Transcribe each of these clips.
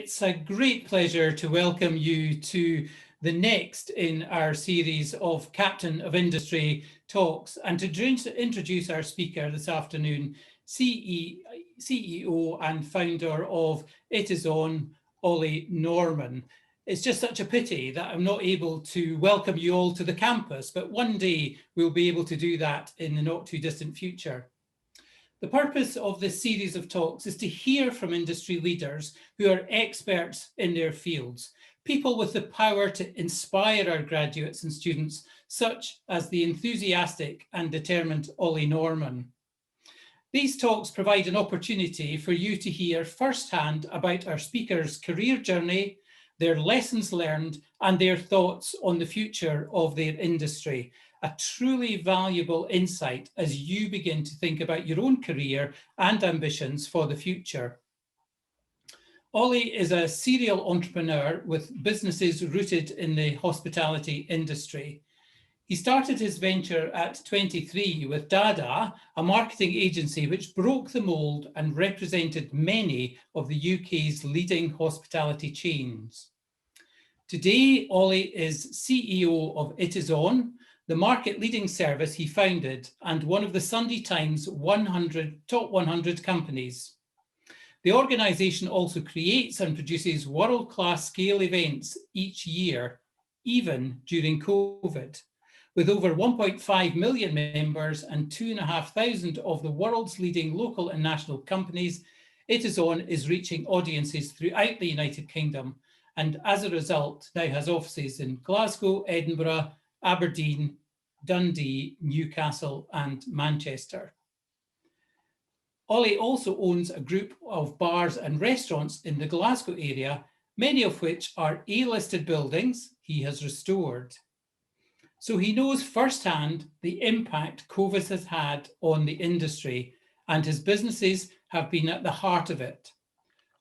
It's a great pleasure to welcome you to the next in our series of Captain of Industry talks, and to introduce our speaker this afternoon, CEO and founder of itison, Oli Norman. It's just such a pity that I'm not able to welcome you all to the campus, but one day we'll be able to do that in the not too distant future. The purpose of this series of talks is to hear from industry leaders who are experts in their fields, people with the power to inspire our graduates and students, such as the enthusiastic and determined Oli Norman. These talks provide an opportunity for you to hear firsthand about our speakers' career journey, their lessons learned, and their thoughts on the future of their industry. A truly valuable insight as you begin to think about your own career and ambitions for the future. Oli is a serial entrepreneur with businesses rooted in the hospitality industry. He started his venture at 23 with Dada, a marketing agency which broke the mold and represented many of the UK's leading hospitality chains. Today, Oli is CEO of itison, the market-leading service he founded and one of the Sunday Times top 100 companies. The organisation also creates and produces world-class scale events each year, even during COVID. With over 1.5 million members and 2,500 of the world's leading local and national companies, itison is reaching audiences throughout the United Kingdom, and as a result now has offices in Glasgow, Edinburgh, Aberdeen, Dundee, Newcastle, and Manchester. Oli also owns a group of bars and restaurants in the Glasgow area, many of which are A-listed buildings he has restored. So he knows firsthand the impact COVID has had on the industry, and his businesses have been at the heart of it.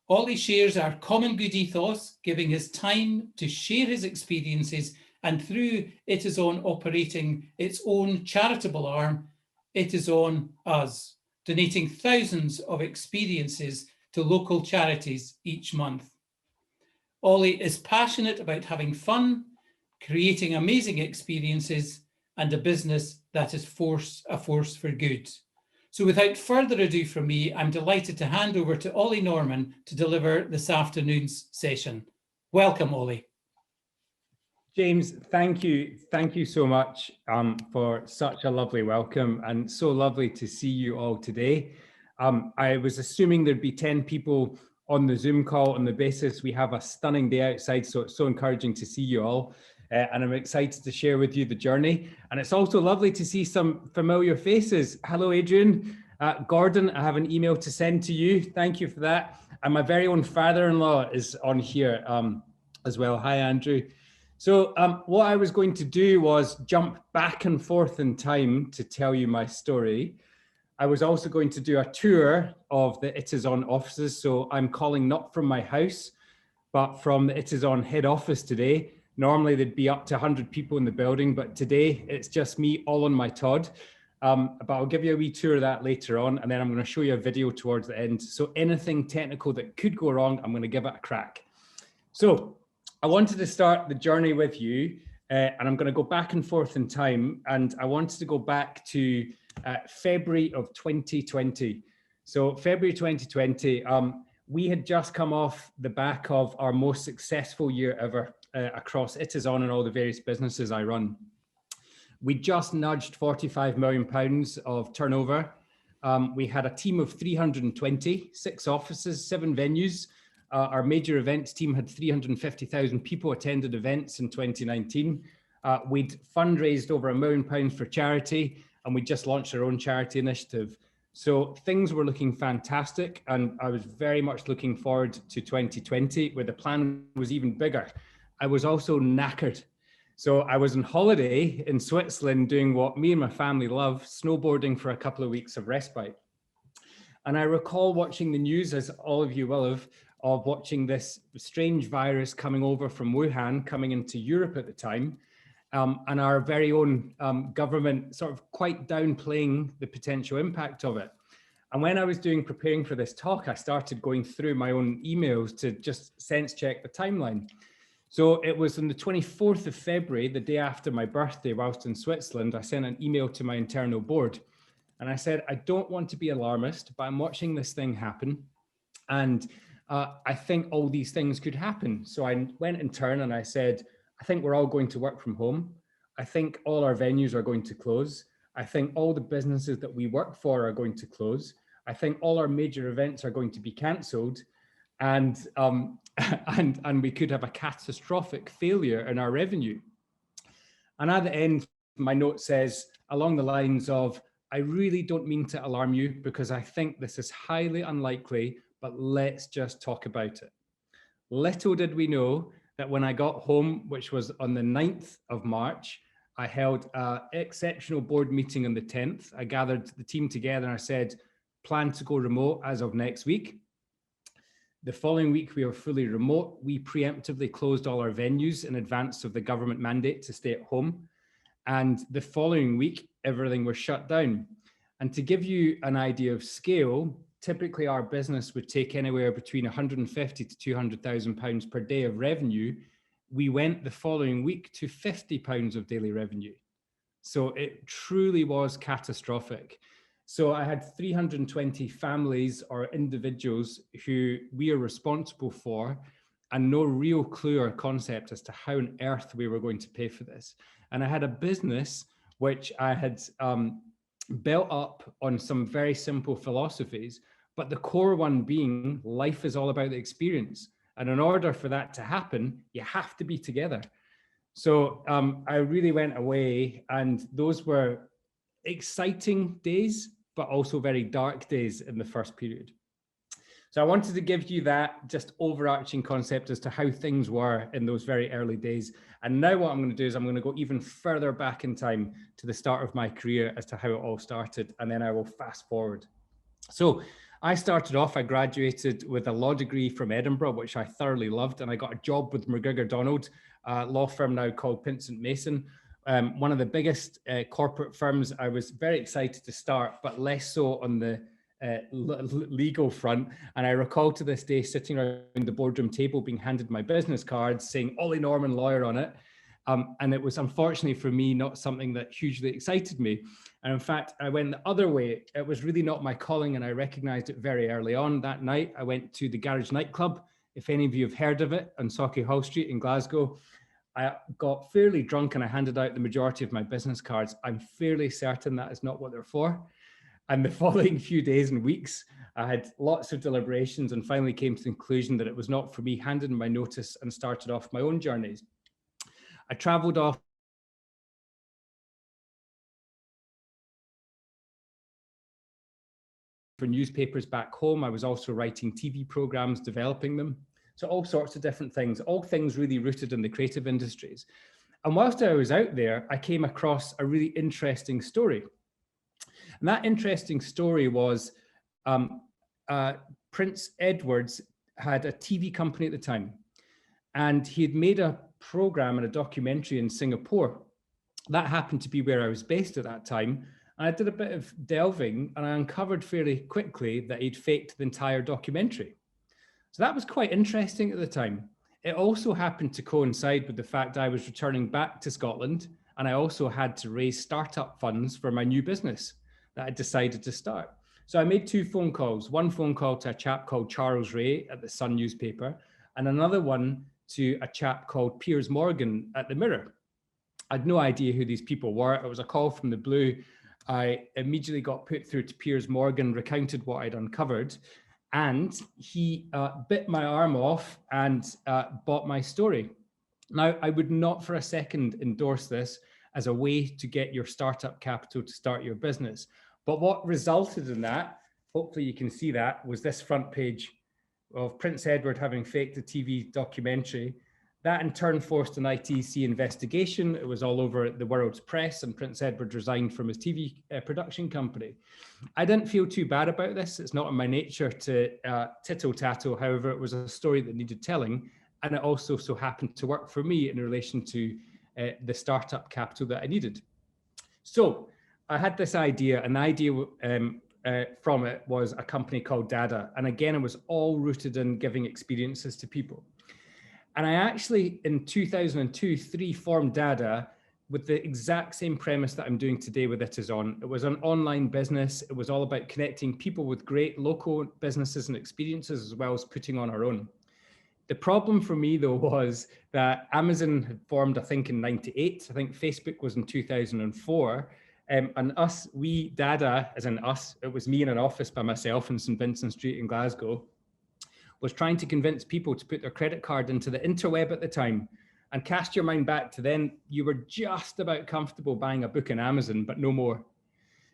Oli shares our common good ethos, giving his time to share his experiences, and through itison operating its own charitable arm, itison Us, donating thousands of experiences to local charities each month. Oli is passionate about having fun, creating amazing experiences, and a business that is a force for good. So without further ado from me, I'm delighted to hand over to Oli Norman to deliver this afternoon's session. Welcome, Oli. James, thank you. Thank you so much for such a lovely welcome, and so lovely to see you all today. I was assuming there'd be 10 people on the Zoom call on the basis we have a stunning day outside, so it's so encouraging to see you all. And I'm excited to share with you the journey. And it's also lovely to see some familiar faces. Hello, Adrian. Gordon, I have an email to send to you. Thank you for that. And my very own father-in-law is on here as well. Hi, Andrew. So what I was going to do was jump back and forth in time to tell you my story. I was also going to do a tour of the itison offices. So I'm calling not from my house, but from the itison head office today. Normally there'd be up to 100 people in the building, but today it's just me all on my Todd. But I'll give you a wee tour of that later on, and then I'm going to show you a video towards the end. So anything technical that could go wrong, I'm going to give it a crack. So I wanted to start the journey with you, and I'm going to go back and forth in time, and I wanted to go back to February of 2020. So February 2020, we had just come off the back of our most successful year ever across itison and all the various businesses I run. We just nudged £45 million of turnover. We had a team of 320, 6 offices, 7 venues. Our major events team had 350,000 people attended events in 2019. We'd fundraised over £1 million for charity, and we just launched our own charity initiative. So things were looking fantastic, and I was very much looking forward to 2020, where the plan was even bigger. I was also knackered. So I was on holiday in Switzerland doing what me and my family love, snowboarding for a couple of weeks of respite. And I recall watching the news, as all of you will have, of watching this strange virus coming over from Wuhan, coming into Europe at the time, and our very own government sort of quite downplaying the potential impact of it. And when I was preparing for this talk, I started going through my own emails to just sense check the timeline. So it was on the 24th of February, the day after my birthday, whilst in Switzerland, I sent an email to my internal board. And I said, I don't want to be alarmist, but I'm watching this thing happen. And I think all these things could happen. So I went in turn and I said, I think we're all going to work from home. I think all our venues are going to close. I think all the businesses that we work for are going to close. I think all our major events are going to be cancelled. And we could have a catastrophic failure in our revenue. And at the end, my note says along the lines of, I really don't mean to alarm you because I think this is highly unlikely, but let's just talk about it. Little did we know that when I got home, which was on the 9th of March, I held an exceptional board meeting on the 10th. I gathered the team together and I said, plan to go remote as of next week. The following week, we were fully remote. We preemptively closed all our venues in advance of the government mandate to stay at home. And the following week, everything was shut down. And to give you an idea of scale, typically our business would take anywhere between 150 to 200,000 pounds per day of revenue. We went the following week to 50 pounds of daily revenue. So it truly was catastrophic. So I had 320 families or individuals who we are responsible for and no real clue or concept as to how on earth we were going to pay for this. And I had a business which I had built up on some very simple philosophies, but the core one being life is all about the experience. And in order for that to happen, you have to be together. So I really went away, and those were exciting days, but also very dark days in the first period. So I wanted to give you that just overarching concept as to how things were in those very early days. And now what I'm going to do is I'm going to go even further back in time to the start of my career as to how it all started. And then I will fast forward. So I started off, I graduated with a law degree from Edinburgh, which I thoroughly loved. And I got a job with McGregor Donald, a law firm now called Pinsent Mason. One of the biggest corporate firms. I was very excited to start, but less so on the legal front. And I recall to this day sitting around the boardroom table being handed my business cards saying Oli Norman lawyer on it. And it was unfortunately for me not something that hugely excited me. And in fact, I went the other way. It was really not my calling, and I recognized it very early on. That night, I went to the Garage nightclub. If any of you have heard of it, on Sauchiehall Hall Street in Glasgow. I got fairly drunk and I handed out the majority of my business cards. I'm fairly certain that is not what they're for. And the following few days and weeks, I had lots of deliberations and finally came to the conclusion that it was not for me, handed in my notice and started off my own journeys. I traveled off for newspapers back home. I was also writing TV programs, developing them. So all sorts of different things, all things really rooted in the creative industries. And whilst I was out there, I came across a really interesting story. And that interesting story was Prince Edward's had a TV company at the time, and he had made a program and a documentary in Singapore. That happened to be where I was based at that time. And I did a bit of delving and I uncovered fairly quickly that he'd faked the entire documentary. So that was quite interesting at the time. It also happened to coincide with the fact I was returning back to Scotland, and I also had to raise startup funds for my new business that I decided to start. So I made two phone calls, one phone call to a chap called Charles Ray at the Sun newspaper, and another one to a chap called Piers Morgan at the Mirror. I had no idea who these people were. It was a call from the blue. I immediately got put through to Piers Morgan, recounted what I'd uncovered, and he bit my arm off and bought my story. Now, I would not for a second endorse this as a way to get your startup capital to start your business. But what resulted in that, hopefully you can see that, was this front page of Prince Edward having faked a TV documentary. That in turn forced an ITC investigation. It was all over the world's press, and Prince Edward resigned from his TV production company. I didn't feel too bad about this. It's not in my nature to tittle-tattle. However, it was a story that needed telling, and it also so happened to work for me in relation to the startup capital that I needed. So I had this idea, and the idea from it was a company called Dada. And again, it was all rooted in giving experiences to people. And I actually, in 2002-3, formed Dada with the exact same premise that I'm doing today with itison. It was an online business. It was all about connecting people with great local businesses and experiences, as well as putting on our own. The problem for me, though, was that Amazon had formed, I think, in '98. I think Facebook was in 2004. And us, we, Dada, as in us, it was me in an office by myself in St. Vincent Street in Glasgow, was trying to convince people to put their credit card into the interweb at the time. And cast your mind back to then, you were just about comfortable buying a book on Amazon, but no more.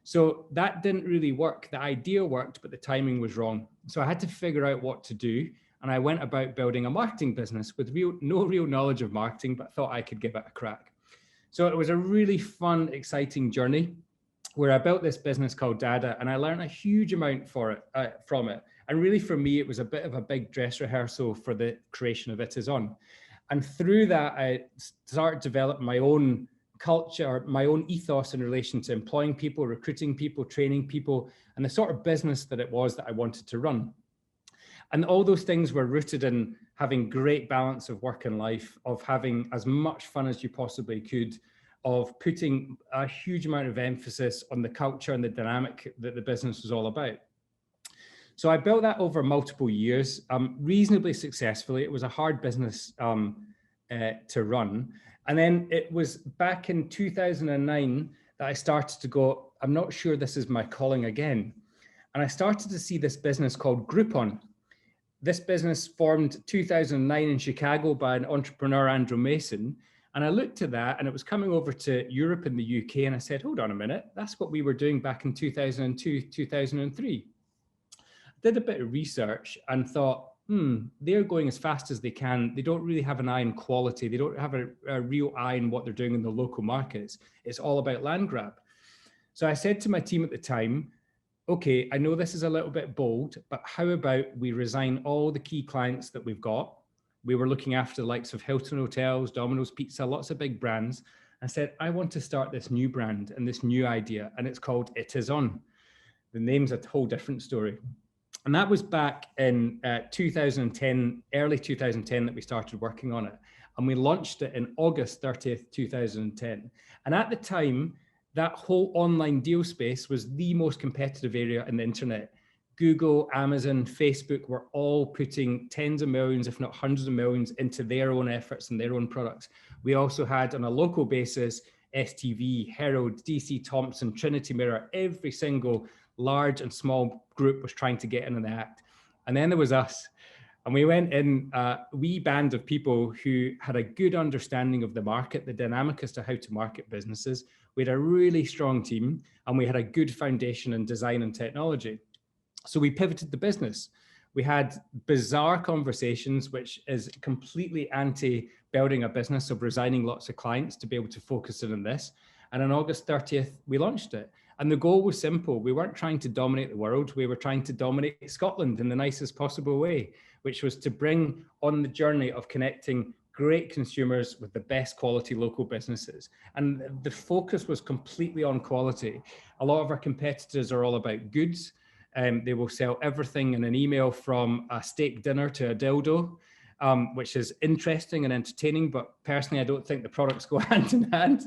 So that didn't really work. The idea worked, but the timing was wrong. So I had to figure out what to do. And I went about building a marketing business with no real knowledge of marketing, but thought I could give it a crack. So it was a really fun, exciting journey where I built this business called Dada, and I learned a huge amount from it. And really for me, it was a bit of a big dress rehearsal for the creation of itison. And through that, I started developing my own culture, my own ethos in relation to employing people, recruiting people, training people, and the sort of business that it was that I wanted to run. And all those things were rooted in having great balance of work and life, of having as much fun as you possibly could, of putting a huge amount of emphasis on the culture and the dynamic that the business was all about. So I built that over multiple years, reasonably successfully. It was a hard business to run. And then it was back in 2009 that I started to go, I'm not sure this is my calling again. And I started to see this business called Groupon. This business formed 2009 in Chicago by an entrepreneur, Andrew Mason. And I looked at that and it was coming over to Europe and the UK. And I said, hold on a minute, that's what we were doing back in 2002, 2003. Did a bit of research and thought, they're going as fast as they can. They don't really have an eye on quality. They don't have a real eye on what they're doing in the local markets. It's all about land grab. So I said to my team at the time, okay, I know this is a little bit bold, but how about we resign all the key clients that we've got? We were looking after the likes of Hilton Hotels, Domino's Pizza, lots of big brands. I said, I want to start this new brand and this new idea, and it's called itison. The name's a whole different story. And that was back in 2010, early 2010 that we started working on it. And we launched it in August 30th, 2010. And at the time, that whole online deal space was the most competitive area in the internet. Google, Amazon, Facebook were all putting tens of millions, if not hundreds of millions, into their own efforts and their own products. We also had, on a local basis, STV, Herald, DC Thompson, Trinity Mirror, every single large and small group was trying to get in on the act. And then there was us. And we went in a wee band of people who had a good understanding of the market, the dynamic as to how to market businesses. We had a really strong team and we had a good foundation in design and technology. So we pivoted the business. We had bizarre conversations, which is completely anti building a business of resigning lots of clients to be able to focus in on this. And on August 30th, we launched it. And the goal was simple. We weren't trying to dominate the world. We were trying to dominate Scotland in the nicest possible way, which was to bring on the journey of connecting great consumers with the best quality local businesses. And the focus was completely on quality. A lot of our competitors are all about goods. They will sell everything in an email from a steak dinner to a dildo, which is interesting and entertaining, but personally, I don't think the products go hand in hand.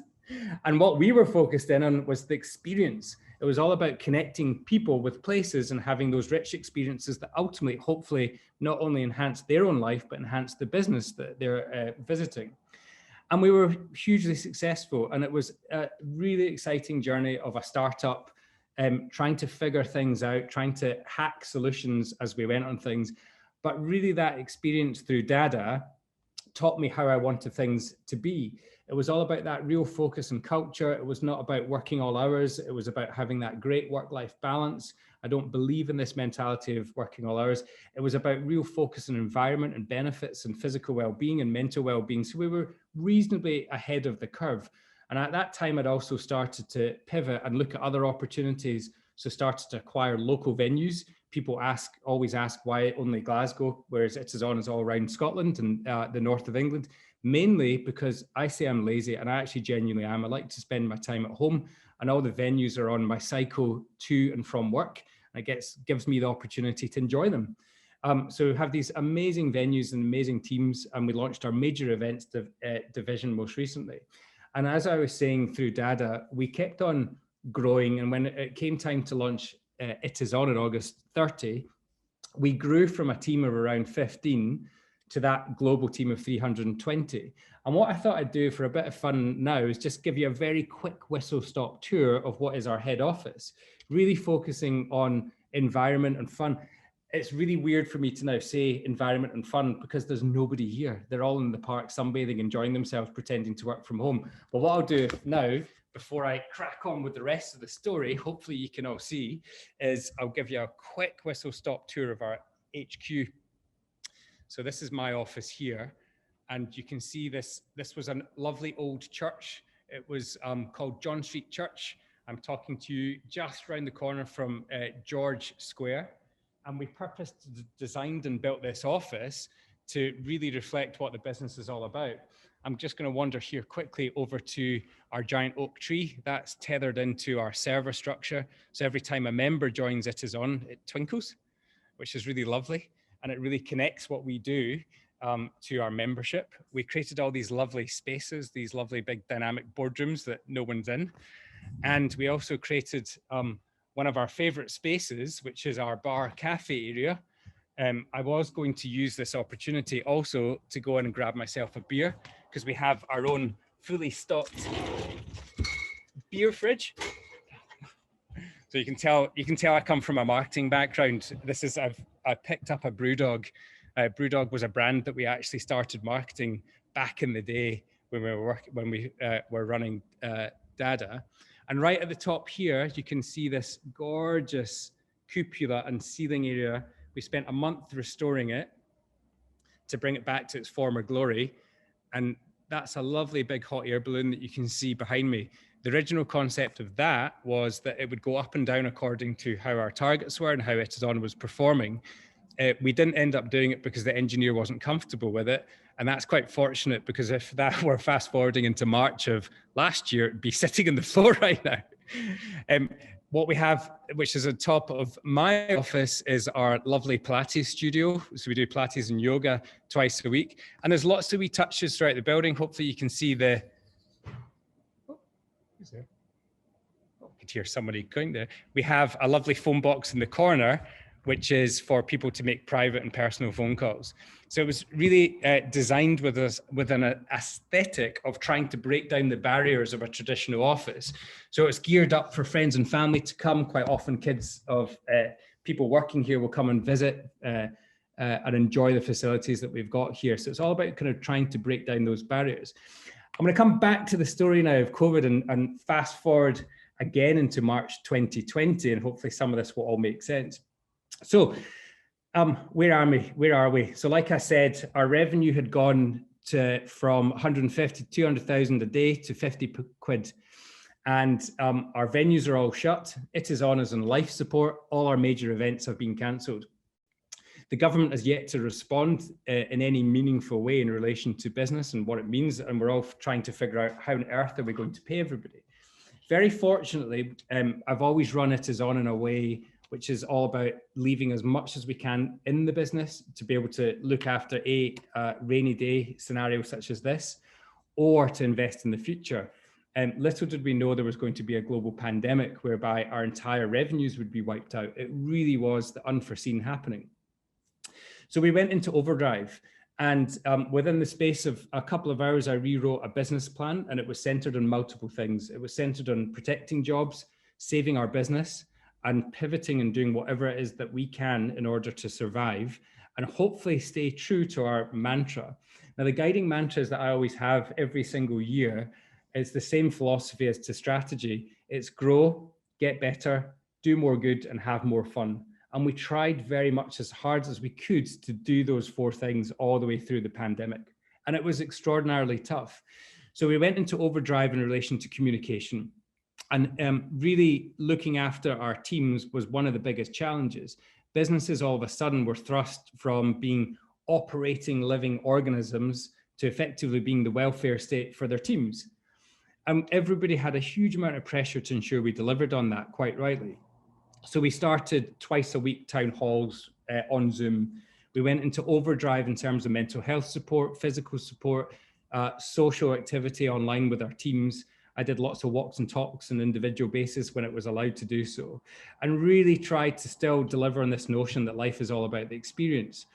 And what we were focused in on was the experience. It was all about connecting people with places and having those rich experiences that ultimately, hopefully, not only enhance their own life, but enhance the business that they're visiting. And we were hugely successful. And it was a really exciting journey of a startup, trying to figure things out, trying to hack solutions as we went on things. But really that experience through Dada taught me how I wanted things to be. It was all about that real focus and culture. It was not about working all hours. It was about having that great work-life balance. I don't believe in this mentality of working all hours. It was about real focus on environment and benefits and physical well-being and mental well-being. So we were reasonably ahead of the curve. And at that time, I'd also started to pivot and look at other opportunities. So started to acquire local venues. People always ask why only Glasgow, whereas itison is all around Scotland and the north of England, mainly because I say I'm lazy, and I actually genuinely am. I like to spend my time at home, and all the venues are on my cycle to and from work. and it gives me the opportunity to enjoy them. So we have these amazing venues and amazing teams, and we launched our major events division most recently. And as I was saying through Dada, we kept on growing, and when it came time to launch itison on August 30, we grew from a team of around 15 to that global team of 320. And what I thought I'd do for a bit of fun now is just give you a very quick whistle-stop tour of what is our head office, really focusing on environment and fun. It's really weird for me to now say environment and fun because there's nobody here. They're all in the park sunbathing, enjoying themselves, pretending to work from home. But what I'll do now, before I crack on with the rest of the story, hopefully you can all see, is I'll give you a quick whistle-stop tour of our HQ. So this is my office here, and you can see this was a lovely old church. It was called John Street Church. I'm talking to you just around the corner from George Square. And we designed and built this office to really reflect what the business is all about. I'm just going to wander here quickly over to our giant oak tree that's tethered into our server structure. So every time a member joins itison, it twinkles, which is really lovely. And it really connects what we do to our membership. We created all these lovely spaces, these lovely big dynamic boardrooms that no one's in. And we also created one of our favorite spaces, which is our bar cafe area. I was going to use this opportunity also to go in and grab myself a beer, because we have our own fully stocked beer fridge. So you can tell I come from a marketing background. I picked up a Brewdog. Brewdog was a brand that we actually started marketing back in the day when we were running Dada. And right at the top here, you can see this gorgeous cupola and ceiling area. We spent a month restoring it to bring it back to its former glory. And that's a lovely big hot air balloon that you can see behind me. The original concept of that was that it would go up and down according to how our targets were and how itison was performing. We didn't end up doing it because the engineer wasn't comfortable with it. And that's quite fortunate, because if that were fast forwarding into March of last year, it'd be sitting on the floor right now. What we have, which is on top of my office, is our lovely Pilates studio. So we do Pilates and yoga twice a week. And there's lots of wee touches throughout the building. Hopefully you can see the, who's there? I could hear somebody going there. We have a lovely phone box in the corner, which is for people to make private and personal phone calls. So it was really designed with an aesthetic of trying to break down the barriers of a traditional office. So it's geared up for friends and family to come. Quite often kids of people working here will come and visit and enjoy the facilities that we've got here. So it's all about kind of trying to break down those barriers. I'm going to come back to the story now of COVID and fast forward again into March 2020, and hopefully some of this will all make sense. So where are we? So like I said, our revenue had gone from 150, 200,000 a day to 50 quid. And our venues are all shut. itison is on life support. All our major events have been cancelled. The government has yet to respond in any meaningful way in relation to business and what it means. And we're all trying to figure out how on earth are we going to pay everybody. Very fortunately, I've always run itison in a way which is all about leaving as much as we can in the business to be able to look after a rainy day scenario such as this, or to invest in the future. Little did we know there was going to be a global pandemic whereby our entire revenues would be wiped out. It really was the unforeseen happening. So we went into overdrive, and within the space of a couple of hours, I rewrote a business plan, and it was centered on multiple things. It was centered on protecting jobs, saving our business, and pivoting and doing whatever it is that we can in order to survive and hopefully stay true to our mantra. Now, the guiding mantras that I always have every single year is the same philosophy as to strategy. It's grow, get better, do more good, and have more fun. And we tried very much as hard as we could to do those four things all the way through the pandemic. And it was extraordinarily tough. So we went into overdrive in relation to communication. And really looking after our teams was one of the biggest challenges. Businesses all of a sudden were thrust from being operating living organisms to effectively being the welfare state for their teams. And everybody had a huge amount of pressure to ensure we delivered on that, quite rightly. So we started twice a week town halls on Zoom. We went into overdrive in terms of mental health support, physical support, social activity online with our teams. I did lots of walks and talks on an individual basis when it was allowed to do so, and really tried to still deliver on this notion that life is all about the experience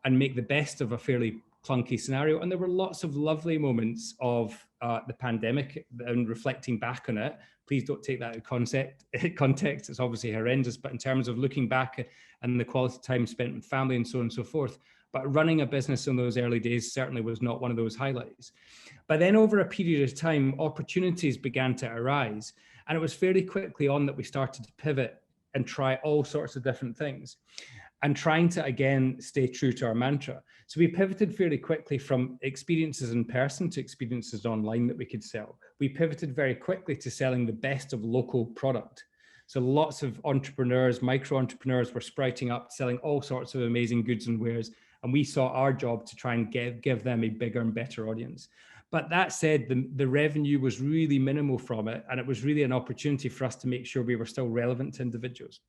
and make the best of a fairly clunky scenario. And there were lots of lovely moments of the pandemic, and reflecting back on it, please don't take that out of context. It's obviously horrendous, but in terms of looking back and the quality time spent with family and so on and so forth. But running a business in those early days certainly was not one of those highlights. But then over a period of time, opportunities began to arise. And it was fairly quickly on that we started to pivot and try all sorts of different things, and trying to, again, stay true to our mantra. So we pivoted fairly quickly from experiences in person to experiences online that we could sell. We pivoted very quickly to selling the best of local product. So lots of entrepreneurs, micro entrepreneurs were sprouting up, selling all sorts of amazing goods and wares. And we saw our job to try and give them a bigger and better audience. But that said, the revenue was really minimal from it. And it was really an opportunity for us to make sure we were still relevant to individuals.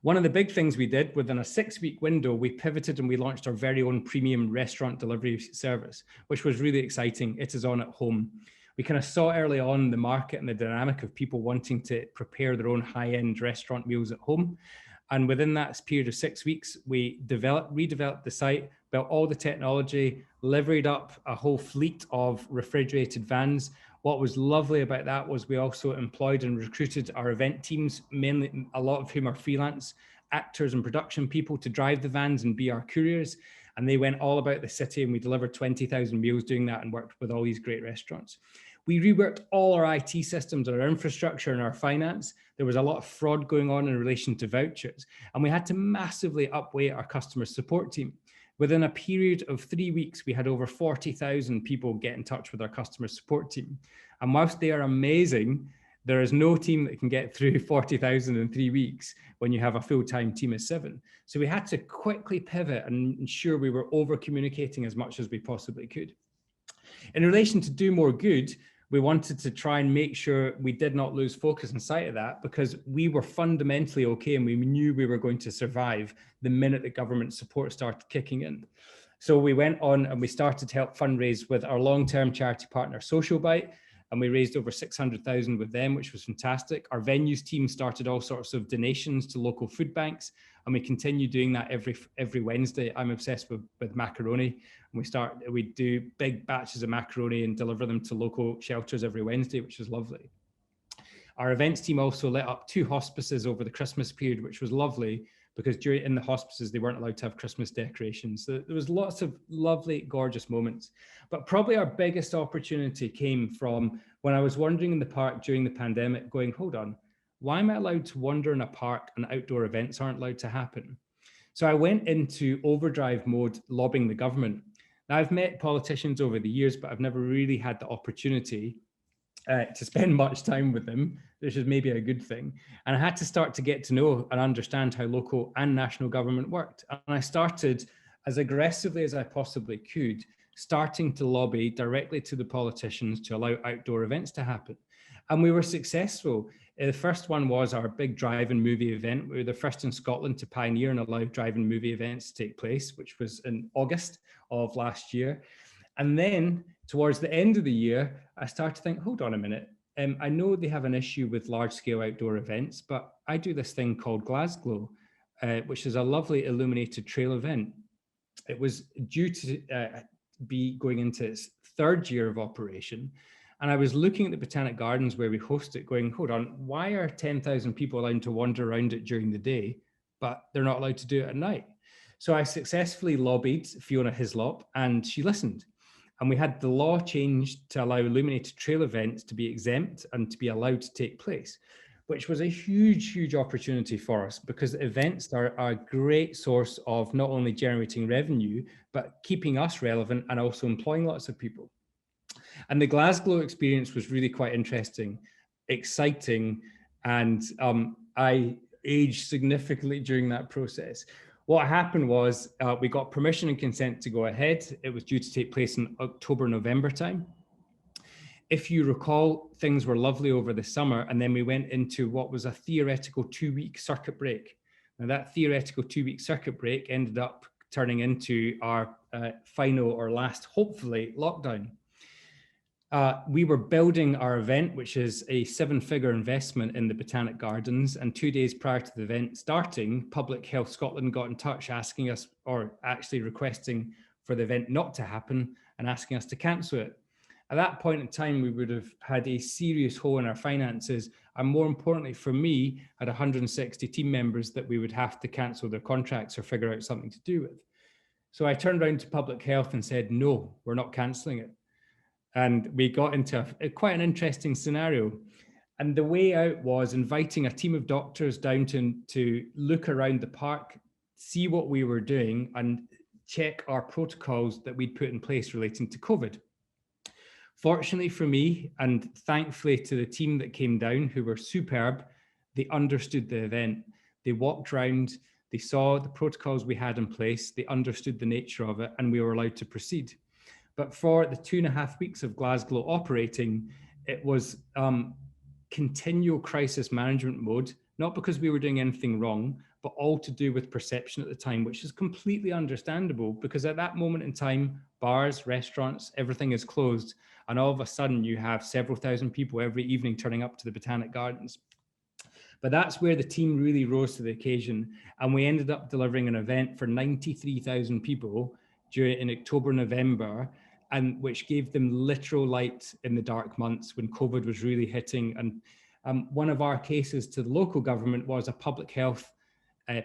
One of the big things we did within a 6-week window, we pivoted and we launched our very own premium restaurant delivery service, which was really exciting. It is on at home. We kind of saw early on the market and the dynamic of people wanting to prepare their own high-end restaurant meals at home. And within that period of 6 weeks, we redeveloped the site, built all the technology, liveried up a whole fleet of refrigerated vans. What was lovely about that was we also employed and recruited our event teams, mainly a lot of whom are freelance actors and production people, to drive the vans and be our couriers. And they went all about the city, and we delivered 20,000 meals doing that and worked with all these great restaurants. We reworked all our IT systems, our infrastructure and our finance. There was a lot of fraud going on in relation to vouchers, and we had to massively upweight our customer support team. Within a period of 3 weeks, we had over 40,000 people get in touch with our customer support team. And whilst they are amazing, there is no team that can get through 40,000 in 3 weeks when you have a full-time team of 7. So we had to quickly pivot and ensure we were over-communicating as much as we possibly could. In relation to do more good, we wanted to try and make sure we did not lose focus and sight of that, because we were fundamentally okay and we knew we were going to survive the minute the government support started kicking in. So we went on and we started to help fundraise with our long-term charity partner, Social Bite, and we raised over 600,000 with them, which was fantastic. Our venues team started all sorts of donations to local food banks, and we continue doing that every Wednesday. I'm obsessed with macaroni, and we do big batches of macaroni and deliver them to local shelters every Wednesday, which is lovely. Our events team also lit up 2 hospices over the Christmas period, which was lovely, because in the hospices, they weren't allowed to have Christmas decorations. So there was lots of lovely, gorgeous moments. But probably our biggest opportunity came from when I was wandering in the park during the pandemic going, hold on, why am I allowed to wander in a park and outdoor events aren't allowed to happen? So I went into overdrive mode, lobbying the government. Now, I've met politicians over the years, but I've never really had the opportunity to spend much time with them, which is maybe a good thing. And I had to start to get to know and understand how local and national government worked. And I started, as aggressively as I possibly could, starting to lobby directly to the politicians to allow outdoor events to happen. And we were successful. The first one was our big drive-in movie event. We were the first in Scotland to pioneer and allow drive-in movie events to take place, which was in August of last year. And then towards the end of the year, I started to think, hold on a minute. I know they have an issue with large-scale outdoor events, but I do this thing called Glasgow, which is a lovely illuminated trail event. It was due to be going into its 3rd year of operation. And I was looking at the Botanic Gardens where we host it going, hold on, why are 10,000 people allowed to wander around it during the day, but they're not allowed to do it at night? So I successfully lobbied Fiona Hislop, and she listened. And we had the law changed to allow illuminated trail events to be exempt and to be allowed to take place, which was a huge, huge opportunity for us, because events are a great source of not only generating revenue, but keeping us relevant and also employing lots of people. And the Glasgow experience was really quite interesting, exciting, and I aged significantly during that process. What happened was we got permission and consent to go ahead. It was due to take place in October, November time. If you recall, things were lovely over the summer, and then we went into what was a theoretical 2-week circuit break. Now that theoretical 2-week circuit break ended up turning into our final or last, hopefully, lockdown. We were building our event, which is a 7-figure investment in the Botanic Gardens. And 2 days prior to the event starting, Public Health Scotland got in touch asking us, or actually requesting for the event not to happen and asking us to cancel it. At that point in time, we would have had a serious hole in our finances. And more importantly for me, had 160 team members that we would have to cancel their contracts or figure out something to do with. So I turned around to Public Health and said, no, we're not cancelling it. And we got into quite an interesting scenario. And the way out was inviting a team of doctors down to look around the park, see what we were doing, and check our protocols that we'd put in place relating to COVID. Fortunately for me, and thankfully to the team that came down, who were superb, they understood the event. They walked around, they saw the protocols we had in place, they understood the nature of it, and we were allowed to proceed. But for the 2.5 weeks of Glasgow operating, it was continual crisis management mode, not because we were doing anything wrong, but all to do with perception at the time, which is completely understandable because at that moment in time, bars, restaurants, everything is closed. And all of a sudden you have several thousand people every evening turning up to the Botanic Gardens. But that's where the team really rose to the occasion. And we ended up delivering an event for 93,000 people in October, November, and which gave them literal light in the dark months when COVID was really hitting. And one of our cases to the local government was a public health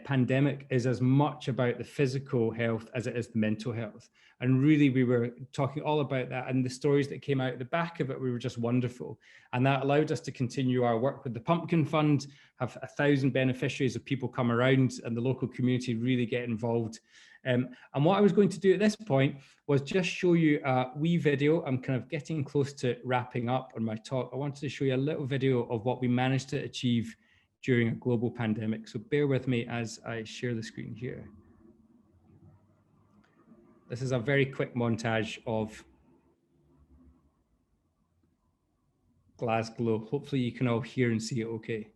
pandemic is as much about the physical health as it is the mental health. And really, we were talking all about that. And the stories that came out at the back of it, we were just wonderful. And that allowed us to continue our work with the Pumpkin Fund, have 1,000 beneficiaries of people come around and the local community really get involved. And what I was going to do at this point was just show you a wee video. I'm kind of getting close to wrapping up on my talk. I wanted to show you a little video of what we managed to achieve during a global pandemic. So bear with me as I share the screen here. This is a very quick montage of Glasgow. Hopefully you can all hear and see it okay.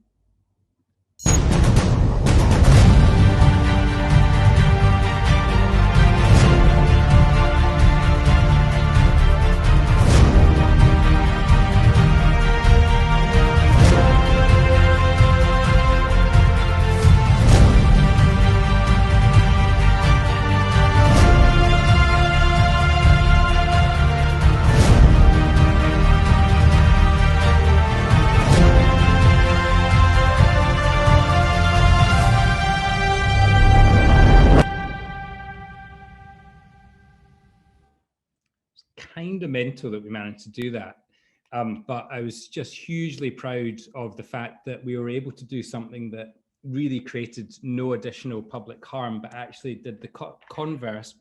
Kind of mental that we managed to do that. But I was just hugely proud of the fact that we were able to do something that really created no additional public harm, but actually did the converse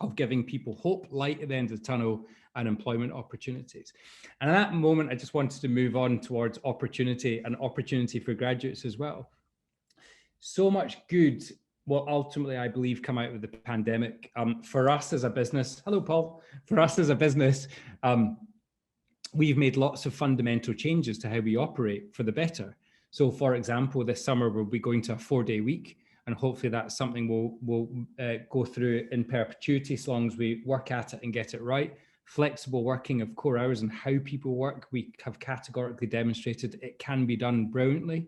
of giving people hope, light at the end of the tunnel, and employment opportunities. And at that moment, I just wanted to move on towards opportunity and opportunity for graduates as well. So much good will ultimately, I believe, come out of the pandemic. For us as a business, hello, Paul. For us as a business, we've made lots of fundamental changes to how we operate for the better. So for example, this summer, we'll be going to a 4-day week, and hopefully that's something we'll go through in perpetuity as long as we work at it and get it right. Flexible working of core hours and how people work, we have categorically demonstrated it can be done brilliantly.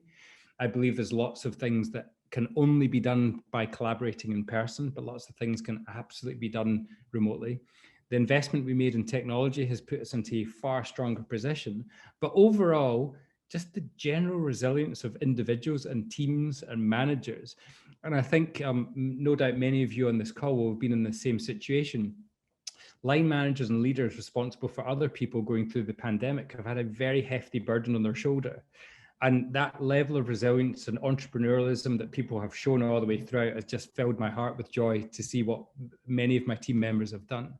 I believe there's lots of things that can only be done by collaborating in person, but lots of things can absolutely be done remotely. The investment we made in technology has put us into a far stronger position, but overall, just the general resilience of individuals and teams and managers. And I think no doubt many of you on this call will have been in the same situation. Line managers and leaders responsible for other people going through the pandemic have had a very hefty burden on their shoulder. And that level of resilience and entrepreneurialism that people have shown all the way throughout has just filled my heart with joy to see what many of my team members have done.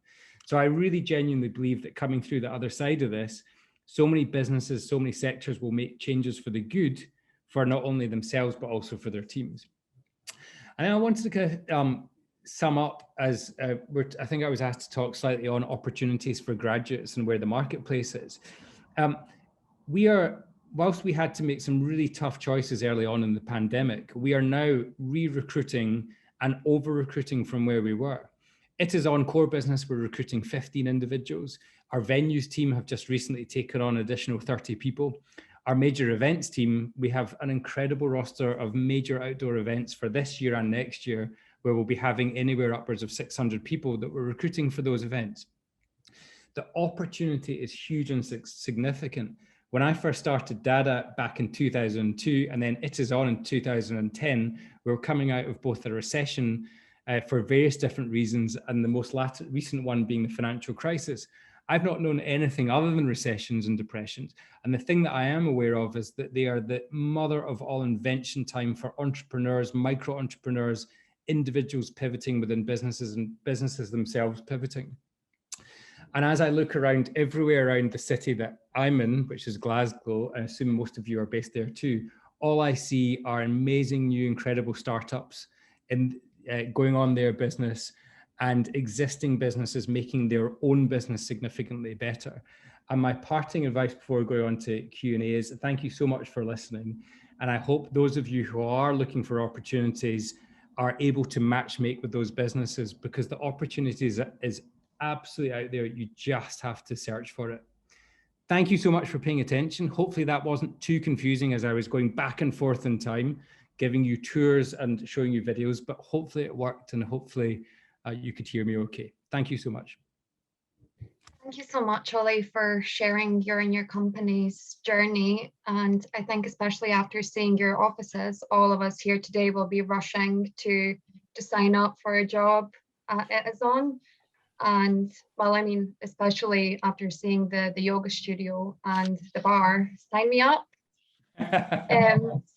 So I really genuinely believe that coming through the other side of this, so many businesses, so many sectors will make changes for the good for not only themselves, but also for their teams. And I wanted to kind of, sum up as I think I was asked to talk slightly on opportunities for graduates and where the marketplace is. Whilst we had to make some really tough choices early on in the pandemic, we are now re-recruiting and over-recruiting from where we were. itison core business, we're recruiting 15 individuals. Our venues team have just recently taken on additional 30 people. Our major events team, we have an incredible roster of major outdoor events for this year and next year, where we'll be having anywhere upwards of 600 people that we're recruiting for those events. The opportunity is huge and significant. When I first started DADA back in 2002 and then itison in 2010, we were coming out of both a recession for various different reasons, and the most recent one being the financial crisis. I've not known anything other than recessions and depressions. And the thing that I am aware of is that they are the mother of all invention time for entrepreneurs, micro entrepreneurs, individuals pivoting within businesses and businesses themselves pivoting. And as I look around everywhere around the city that I'm in, which is Glasgow, I assume most of you are based there too, all I see are amazing, new, incredible startups going on their business, and existing businesses making their own business significantly better. And my parting advice before going on to Q&A is thank you so much for listening. And I hope those of you who are looking for opportunities are able to match make with those businesses, because the opportunities is absolutely out there. You just have to search for it. Thank you so much for paying attention. Hopefully that wasn't too confusing as I was going back and forth in time, giving you tours and showing you videos, but hopefully it worked, and hopefully you could hear me okay. Thank you so much. Thank you so much, Oli, for sharing your and your company's journey. And I think especially after seeing your offices, all of us here today will be rushing to sign up for a job at itison. And well, I mean, especially after seeing the yoga studio and the bar, sign me up.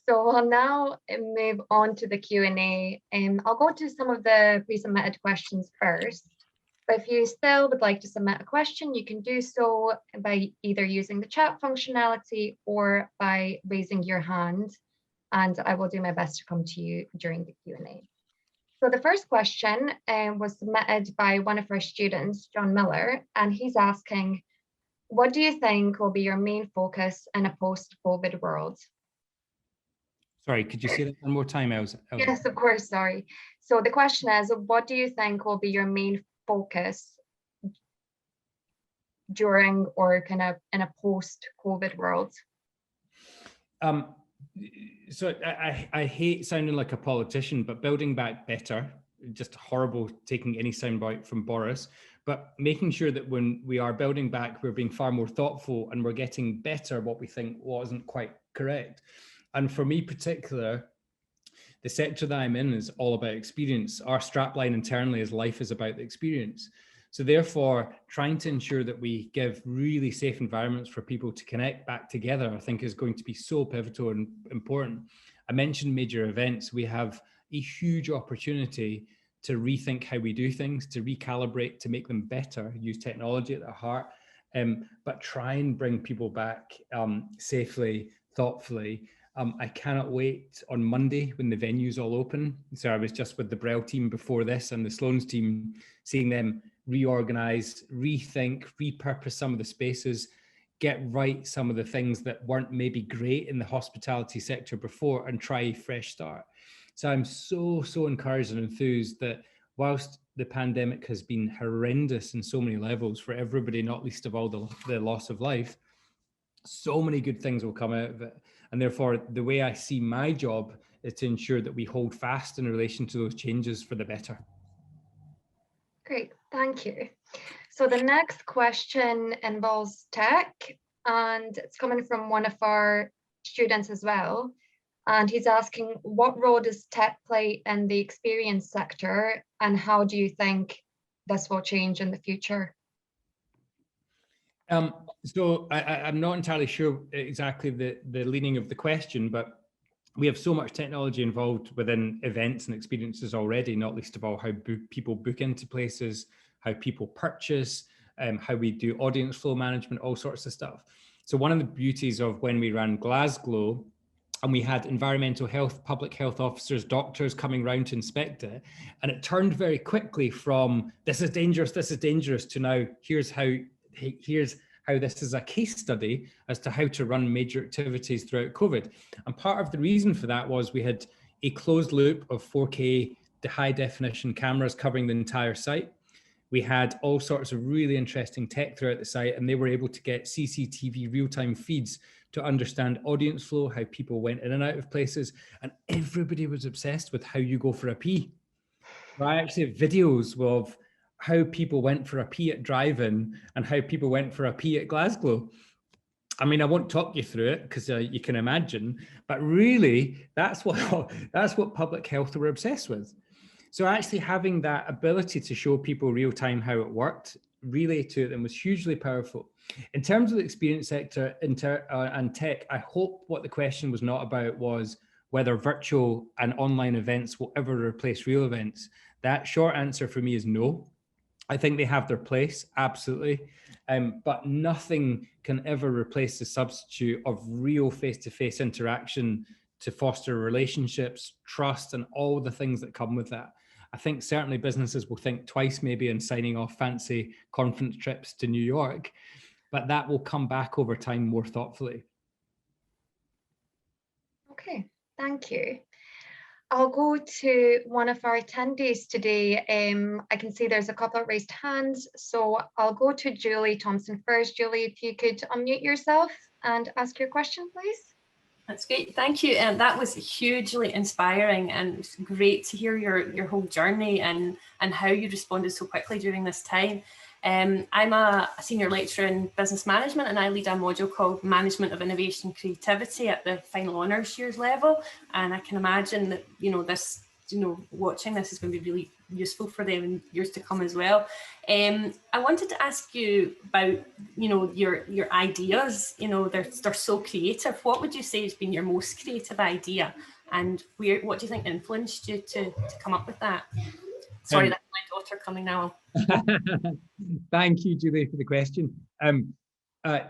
So we'll now move on to the Q&A. I'll go to some of the pre-submitted questions first. But if you still would like to submit a question, you can do so by either using the chat functionality or by raising your hand, and I will do my best to come to you during the Q&A. So the first question was submitted by one of our students, John Miller, and he's asking, what do you think will be your main focus in a post-COVID world? Sorry, could you say that one more time, Elsa? Yes, of course, sorry. So the question is, what do you think will be your main focus during or kind of in a post-COVID world? So I hate sounding like a politician, but building back better, just horrible taking any soundbite from Boris, but making sure that when we are building back, we're being far more thoughtful and we're getting better what we think wasn't quite correct. And for me particular, the sector that I'm in is all about experience. Our strapline internally is life is about the experience. So therefore, trying to ensure that we give really safe environments for people to connect back together, I think is going to be so pivotal and important. I mentioned major events. We have a huge opportunity to rethink how we do things, to recalibrate, to make them better, use technology at their heart, but try and bring people back safely, thoughtfully. I cannot wait on Monday when the venues all open. So I was just with the Braille team before this and the Sloan's team, seeing them reorganize, rethink, repurpose some of the spaces, get right some of the things that weren't maybe great in the hospitality sector before, and try a fresh start. So I'm so encouraged and enthused that whilst the pandemic has been horrendous in so many levels for everybody, not least of all the loss of life, so many good things will come out of it. And therefore, the way I see my job is to ensure that we hold fast in relation to those changes for the better. Great, thank you. So the next question involves tech, and it's coming from one of our students as well. And he's asking, what role does tech play in the experience sector, and how do you think this will change in the future? So I'm not entirely sure exactly the leaning of the question, but we have so much technology involved within events and experiences already, not least of all how people book into places, how people purchase, how we do audience flow management, all sorts of stuff. So one of the beauties of when we ran Glasgow, and we had environmental health, public health officers, doctors coming round to inspect it, and it turned very quickly from this is dangerous, to now here's how this is a case study as to how to run major activities throughout COVID. And part of the reason for that was we had a closed loop of 4K, the high definition cameras covering the entire site. We had all sorts of really interesting tech throughout the site, and they were able to get CCTV real-time feeds to understand audience flow, how people went in and out of places, and everybody was obsessed with how you go for a pee. I actually have videos of how people went for a pee at drive-in and how people went for a pee at Glasgow. I mean, I won't talk you through it because you can imagine, but really that's what public health were obsessed with. So actually having that ability to show people real time how it worked, relay to them, was hugely powerful. In terms of the experience sector and tech, I hope what the question was not about was whether virtual and online events will ever replace real events. That short answer for me is no. I think they have their place, absolutely. But nothing can ever replace the substitute of real face-to-face interaction to foster relationships, trust, and all the things that come with that. I think certainly businesses will think twice maybe in signing off fancy conference trips to New York, but that will come back over time more thoughtfully. Okay, thank you. I'll go to one of our attendees today. I can see there's a couple of raised hands, so I'll go to Julie Thompson first. Julie, if you could unmute yourself and ask your question, please. That's great, thank you. That was hugely inspiring, and it's great to hear your whole journey and how you responded so quickly during this time. I'm a senior lecturer in business management, and I lead a module called Management of Innovation and Creativity at the final honours years level. And I can imagine that, watching this is going to be really useful for them in years to come as well. I wanted to ask you about, your ideas. They're so creative. What would you say has been your most creative idea, and what do you think influenced you to come up with that? Sorry, that's my daughter coming now. Thank you, Julie, for the question.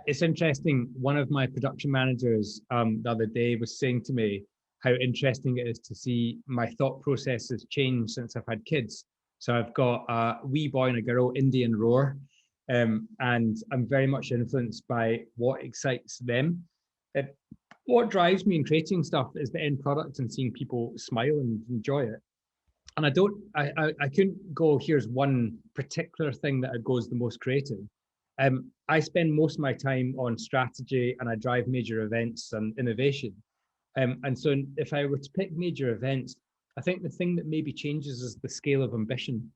It's interesting. One of my production managers the other day was saying to me how interesting it is to see my thought processes change since I've had kids. So I've got a wee boy and a girl, Indy and Roar, and I'm very much influenced by what excites them. What drives me in creating stuff is the end product and seeing people smile and enjoy it. And I couldn't go, here's one particular thing that goes the most creative. I spend most of my time on strategy, and I drive major events and innovation. And so if I were to pick major events, I think the thing that maybe changes is the scale of ambition.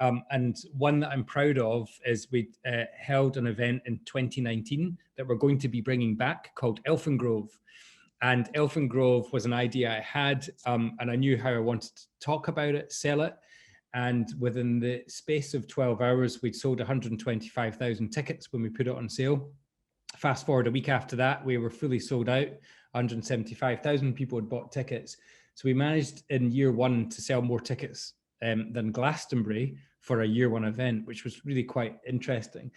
And one that I'm proud of is we held an event in 2019 that we're going to be bringing back called Elfin Grove. And Elfin Grove was an idea I had, and I knew how I wanted to talk about it, sell it. And within the space of 12 hours, we'd sold 125,000 tickets when we put it on sale. Fast forward a week after that, we were fully sold out. 175,000 people had bought tickets. So we managed in year one to sell more tickets than Glastonbury for a year one event, which was really quite interesting.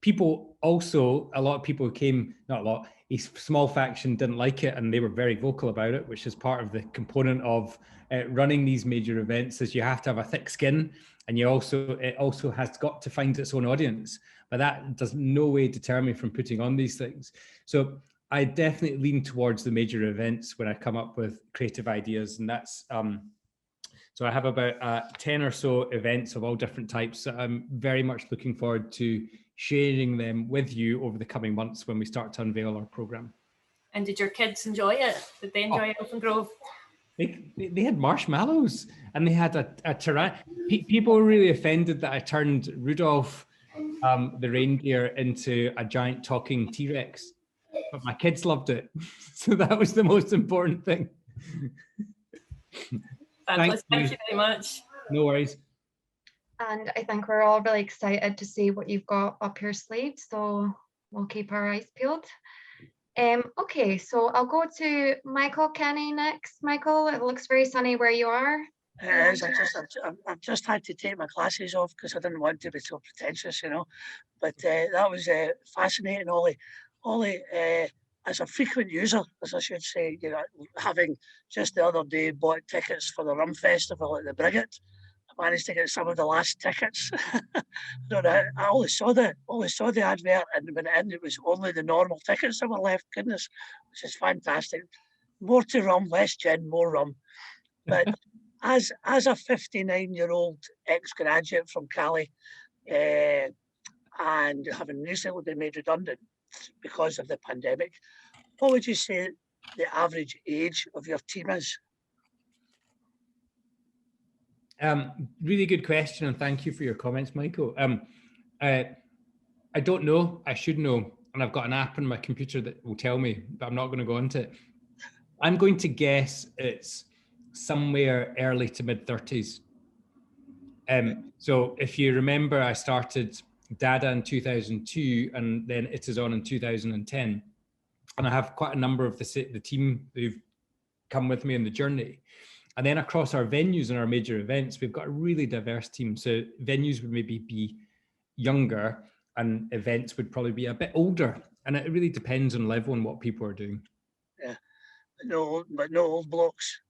People also, a lot of people came, not a lot, a small faction didn't like it, and they were very vocal about it, which is part of the component of running these major events, is you have to have a thick skin, and it also has got to find its own audience. But that does no way deter me from putting on these things. So I definitely lean towards the major events when I come up with creative ideas, and that's so I have about 10 or so events of all different types. I'm very much looking forward to sharing them with you over the coming months when we start to unveil our program. And did your kids enjoy it? Did they enjoy Elfin Grove? They had marshmallows, and they had a tyrann. People were really offended that I turned Rudolph, the reindeer, into a giant talking T-Rex. But my kids loved it. So that was the most important thing. Thank you very much. No worries. And I think we're all really excited to see what you've got up your sleeve, so we'll keep our eyes peeled. Okay, so I'll go to Michael Kenny next. Michael, it looks very sunny where you are. It is. I've just had to take my glasses off because I didn't want to be so pretentious, But that was fascinating, Oli. Oli, as a frequent user, as I should say, having just the other day bought tickets for the Rum Festival at the Brigget managed to get some of the last tickets. I only saw the advert, and when it was only the normal tickets that were left. Goodness, which is fantastic. More to rum, less gin, more rum. But as a 59-year-old ex-graduate from Cali, and having recently been made redundant because of the pandemic, what would you say the average age of your team is? Really good question, and thank you for your comments, Michael. I don't know. I should know, and I've got an app on my computer that will tell me, but I'm not going to go into it. I'm going to guess it's somewhere early to mid 30s. So if you remember, I started Dada in 2002, and then itison in 2010, and I have quite a number of the team who've come with me on the journey. And then across our venues and our major events, we've got a really diverse team. So venues would maybe be younger, and events would probably be a bit older. And it really depends on level and what people are doing. Yeah, but no old blokes.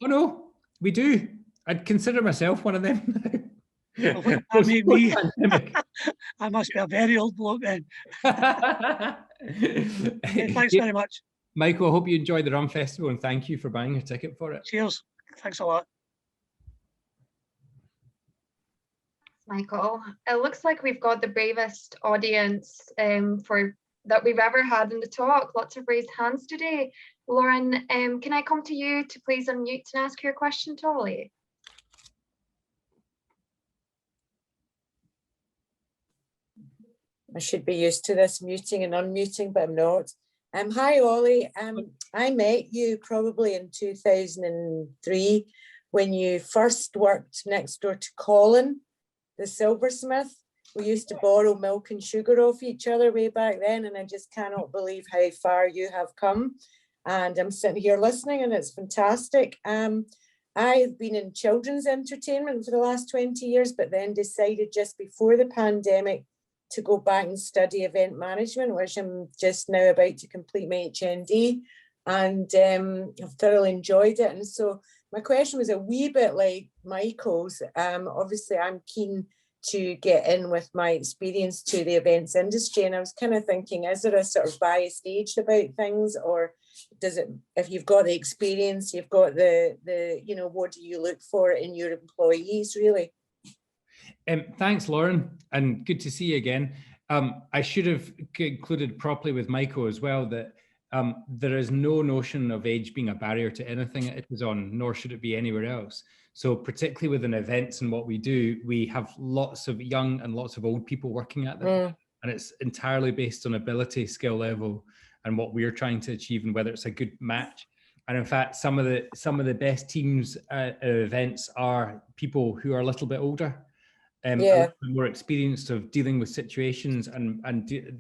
Oh no, we do. I'd consider myself one of them. Well, I mean, me. I must be a very old bloke then. Thanks very much. Michael, I hope you enjoyed the Rum Festival, and thank you for buying a ticket for it. Cheers. Thanks a lot. Michael, it looks like we've got the bravest audience that we've ever had in the talk. Lots of raised hands today. Lauren, can I come to you to please unmute and ask your question to Oli? I should be used to this muting and unmuting, but I'm not. Hi, Oli. I met you probably in 2003 when you first worked next door to Colin, the silversmith. We used to borrow milk and sugar off each other way back then, and I just cannot believe how far you have come. And I'm sitting here listening, and it's fantastic. I've been in children's entertainment for the last 20 years, but then decided just before the pandemic to go back and study event management, which I'm just now about to complete my HND, and I've thoroughly enjoyed it. And so my question was a wee bit like Michael's. Obviously, I'm keen to get in with my experience to the events industry, and I was kind of thinking, is there a sort of biased age about things, or does it, if you've got the experience, you've got the what do you look for in your employees, really? Thanks, Lauren, and good to see you again. I should have concluded properly with Michael as well that there is no notion of age being a barrier to anything it is on, nor should it be anywhere else. So particularly within events and what we do, we have lots of young and lots of old people working at them, and it's entirely based on ability, skill level, and what we're trying to achieve, and whether it's a good match. And in fact, some of the best teams at events are people who are a little bit older. More experienced of dealing with situations and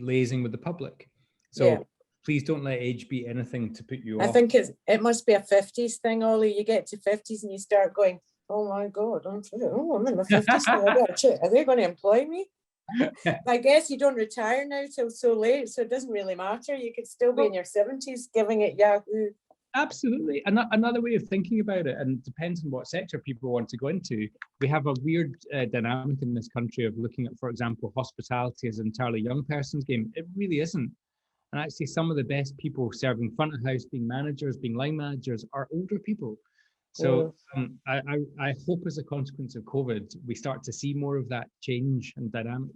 liaising with the public. So please don't let age be anything to put you off. I think it must be a 50s thing, Ollie. You get to 50s and you start going, oh my God, I'm in my 50s now. Are they going to employ me? I guess you don't retire now till so late, so it doesn't really matter. You could still be in your 70s giving it Yahoo. Absolutely. Another way of thinking about it, and it depends on what sector people want to go into. We have a weird dynamic in this country of looking at, for example, hospitality as an entirely young person's game. It really isn't. And actually some of the best people serving front of house, being managers, being line managers, are older people. So I hope as a consequence of COVID, we start to see more of that change and dynamic.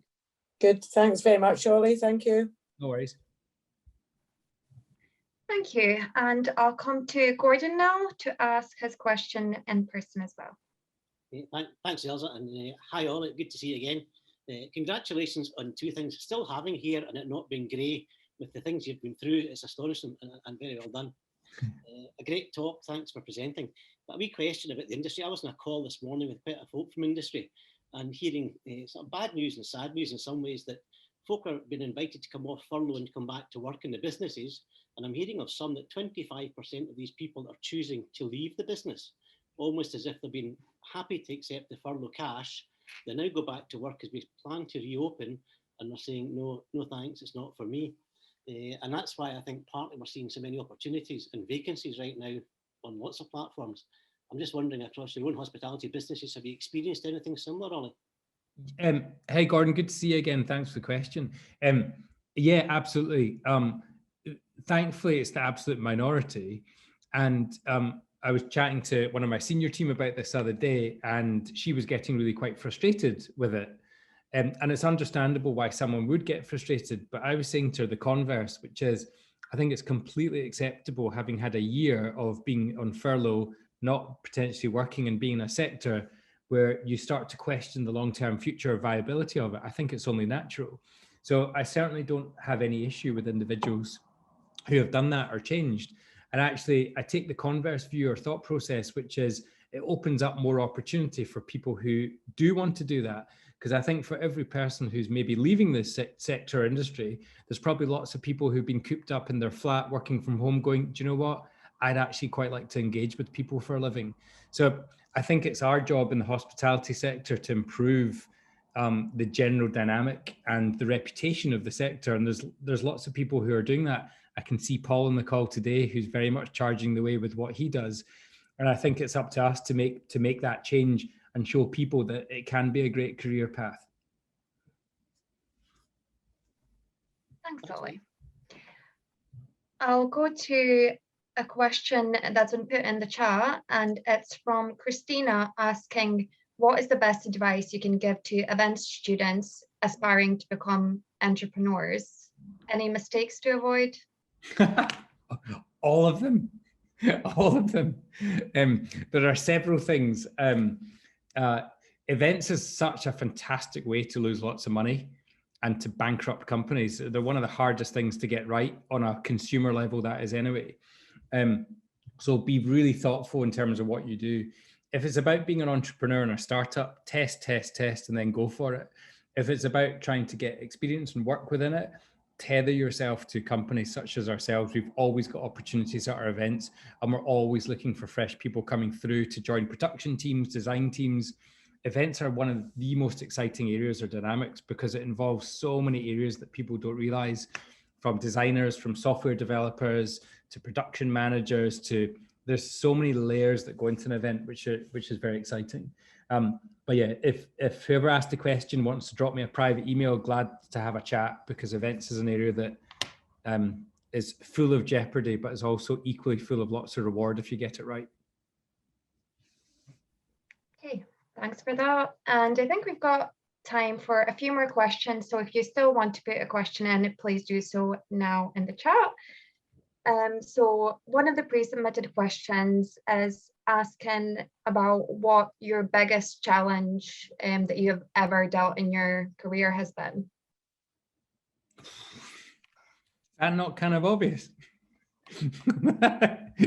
Good. Thanks very much, Ollie. Thank you. No worries. Thank you. And I'll come to Gordon now to ask his question in person as well. Thanks, Elsa, and hi Ollie, good to see you again. Congratulations on two things, still having here and it not being grey with the things you've been through. It's astonishing and very well done. A great talk, thanks for presenting. But a wee question about the industry. I was on a call this morning with quite a folk from industry and hearing sort of bad news and sad news in some ways, that folk are being invited to come off furlough and come back to work in the businesses. And I'm hearing of some that 25% of these people are choosing to leave the business, almost as if they've been happy to accept the furlough cash. They now go back to work as we plan to reopen, and they're saying, no thanks, it's not for me. And that's why I think partly we're seeing so many opportunities and vacancies right now on lots of platforms. I'm just wondering, across your own hospitality businesses, have you experienced anything similar, Ollie? Hey, Gordon, good to see you again. Thanks for the question. Yeah, absolutely. Thankfully, it's the absolute minority. And I was chatting to one of my senior team about this the other day, and she was getting really quite frustrated with it. And it's understandable why someone would get frustrated. But I was saying to her the converse, which is, I think it's completely acceptable, having had a year of being on furlough, not potentially working and being in a sector where you start to question the long-term future viability of it. I think it's only natural. So I certainly don't have any issue with individuals who have done that or changed. And actually, I take the converse view or thought process, which is it opens up more opportunity for people who do want to do that. Because I think for every person who's maybe leaving this sector or industry, there's probably lots of people who've been cooped up in their flat, working from home, going, do you know what? I'd actually quite like to engage with people for a living. So I think it's our job in the hospitality sector to improve the general dynamic and the reputation of the sector. And there's lots of people who are doing that. I can see Paul on the call today, who's very much charging the way with what he does. And I think it's up to us to make that change and show people that it can be a great career path. Thanks, Ollie. I'll go to a question that's been put in the chat, and it's from Christina asking, what is the best advice you can give to events students aspiring to become entrepreneurs? Any mistakes to avoid? All of them. All of them. There are several things. Events is such a fantastic way to lose lots of money and to bankrupt companies. They're one of the hardest things to get right on a consumer level, that is anyway. So be really thoughtful in terms of what you do. If it's about being an entrepreneur in a startup, test, and then go for it. If it's about trying to get experience and work within it, tether yourself to companies such as ourselves. We've always got opportunities at our events, and we're always looking for fresh people coming through to join production teams, design teams. Events are one of the most exciting areas or dynamics because it involves so many areas that people don't realize, from designers, from software developers, to production managers, to there's so many layers that go into an event, which is very exciting. But yeah, if whoever asked the question wants to drop me a private email, glad to have a chat, because events is an area that is full of jeopardy, but is also equally full of lots of reward if you get it right. Okay, thanks for that. And I think we've got time for a few more questions. So if you still want to put a question in, please do so now in the chat. So one of the pre-submitted questions is asking about what your biggest challenge that you have ever dealt in your career has been. And not kind of obvious.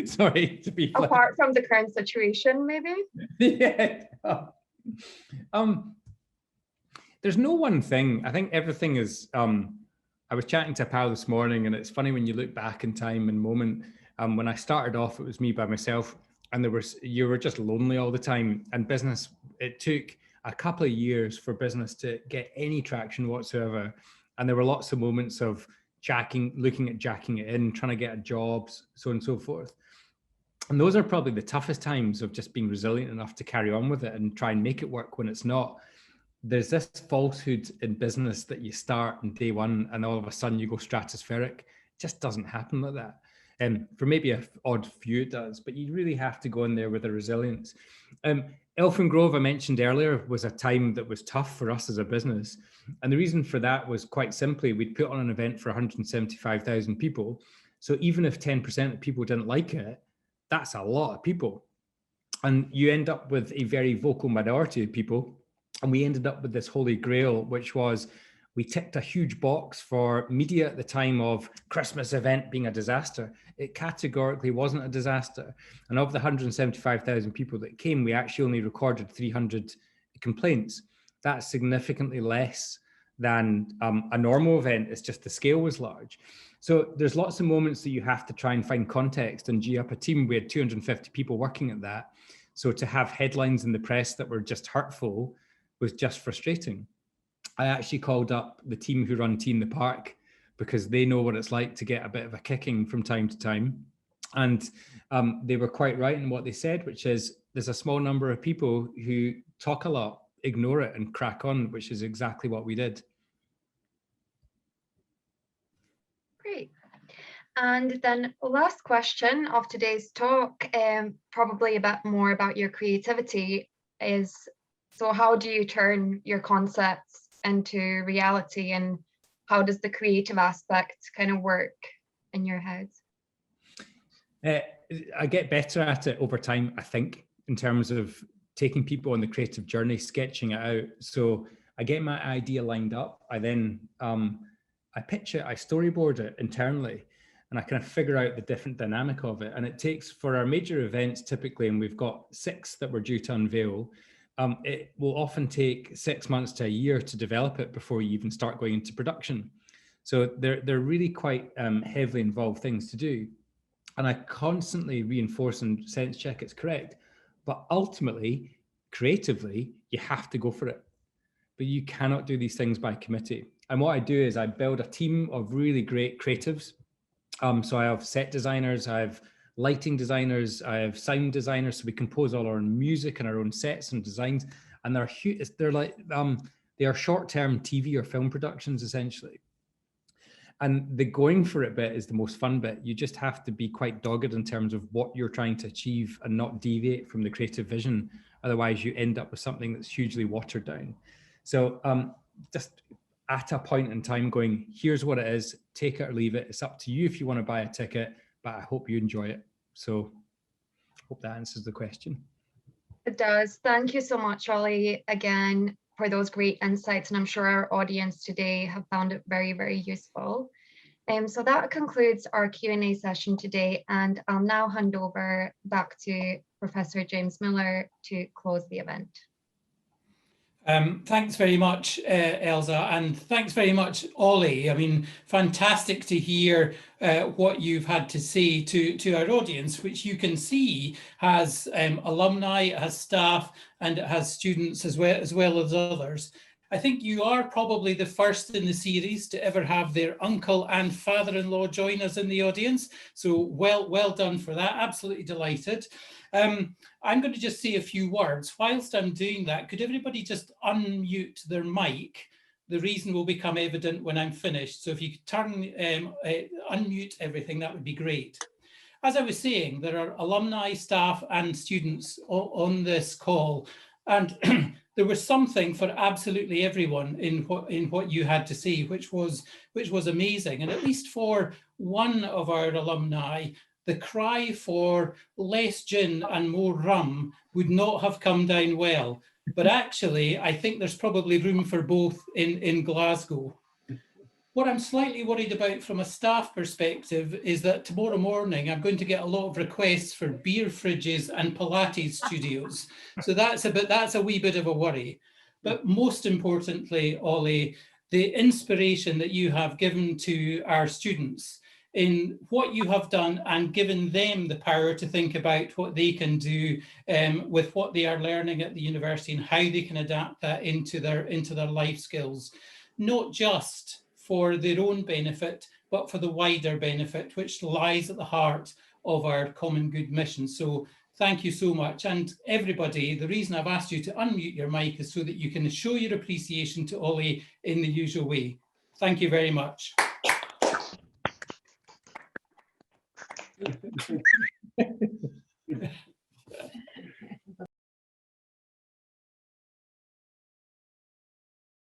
Sorry to be apart from the current situation, maybe. Yeah. There's no one thing. I think everything is. I was chatting to a pal this morning, and it's funny when you look back in time and moment. When I started off, it was me by myself, and you were just lonely all the time. And business, it took a couple of years for business to get any traction whatsoever. And there were lots of moments of looking at jacking it in, trying to get a job, so on and so forth. And those are probably the toughest times of just being resilient enough to carry on with it and try and make it work when it's not. There's this falsehood in business that you start on day one and all of a sudden you go stratospheric. It just doesn't happen like that. And for maybe an odd few it does, but you really have to go in there with a resilience. Elfin Grove, I mentioned earlier, was a time that was tough for us as a business. And the reason for that was quite simply, we'd put on an event for 175,000 people. So even if 10% of people didn't like it, that's a lot of people. And you end up with a very vocal minority of people. And we ended up with this holy grail, which was we ticked a huge box for media at the time of Christmas event being a disaster. It categorically wasn't a disaster. And of the 175,000 people that came, we actually only recorded 300 complaints. That's significantly less than a normal event. It's just the scale was large. So there's lots of moments that you have to try and find context and G up a team. We had 250 people working at that. So to have headlines in the press that were just hurtful was just frustrating. I actually called up the team who run Tea in the Park because they know what it's like to get a bit of a kicking from time to time. And they were quite right in what they said, which is there's a small number of people who talk a lot, ignore it and crack on, which is exactly what we did. Great. And then last question of today's talk, probably a bit more about your creativity, is so how do you turn your concepts into reality, and how does the creative aspect kind of work in your head? I get better at it over time, I think, in terms of taking people on the creative journey, sketching it out. So I get my idea lined up. I then I pitch it, I storyboard it internally, and I kind of figure out the different dynamic of it. And it takes, for our major events typically, and we've got 6 that we're due to unveil, it will often take 6 months to a year to develop it before you even start going into production. So they're really quite heavily involved things to do. And I constantly reinforce and sense check it's correct. But ultimately, creatively, you have to go for it. But you cannot do these things by committee. And what I do is I build a team of really great creatives. So I have set designers, I have lighting designers, I have sound designers. So we compose all our own music and our own sets and designs. And they're like, they are short-term TV or film productions, essentially. And the going for it bit is the most fun bit. You just have to be quite dogged in terms of what you're trying to achieve and not deviate from the creative vision. Otherwise, you end up with something that's hugely watered down. So just at a point in time going, here's what it is, take it or leave it. It's up to you if you want to buy a ticket, but I hope you enjoy it. So hope that answers the question. It does. Thank you so much, Oli, again, for those great insights. And I'm sure our audience today have found it very, very useful. So that concludes our Q&A session today. And I'll now hand over back to Professor James Miller to close the event. Thanks very much, Elsa, and thanks very much, Oli. I mean, fantastic to hear what you've had to say to our audience, which you can see has alumni, it has staff, and it has students as well as others. I think you are probably the first in the series to ever have their uncle and father-in-law join us in the audience. So well done for that. Absolutely delighted. I'm going to just say a few words. Whilst I'm doing that, could everybody just unmute their mic? The reason will become evident when I'm finished. So if you could unmute everything, that would be great. As I was saying, there are alumni, staff, and students on this call, and there was something for absolutely everyone in what you had to say, which was amazing. And at least for one of our alumni, the cry for less gin and more rum would not have come down well. But actually, I think there's probably room for both in Glasgow. What I'm slightly worried about from a staff perspective is that tomorrow morning I'm going to get a lot of requests for beer fridges and Pilates studios. So that's a wee bit of a worry. But most importantly, Oli, the inspiration that you have given to our students in what you have done and given them the power to think about what they can do with what they are learning at the university and how they can adapt that into their life skills, not just for their own benefit, but for the wider benefit, which lies at the heart of our common good mission. So thank you so much. And everybody, the reason I've asked you to unmute your mic is so that you can show your appreciation to Oli in the usual way. Thank you very much.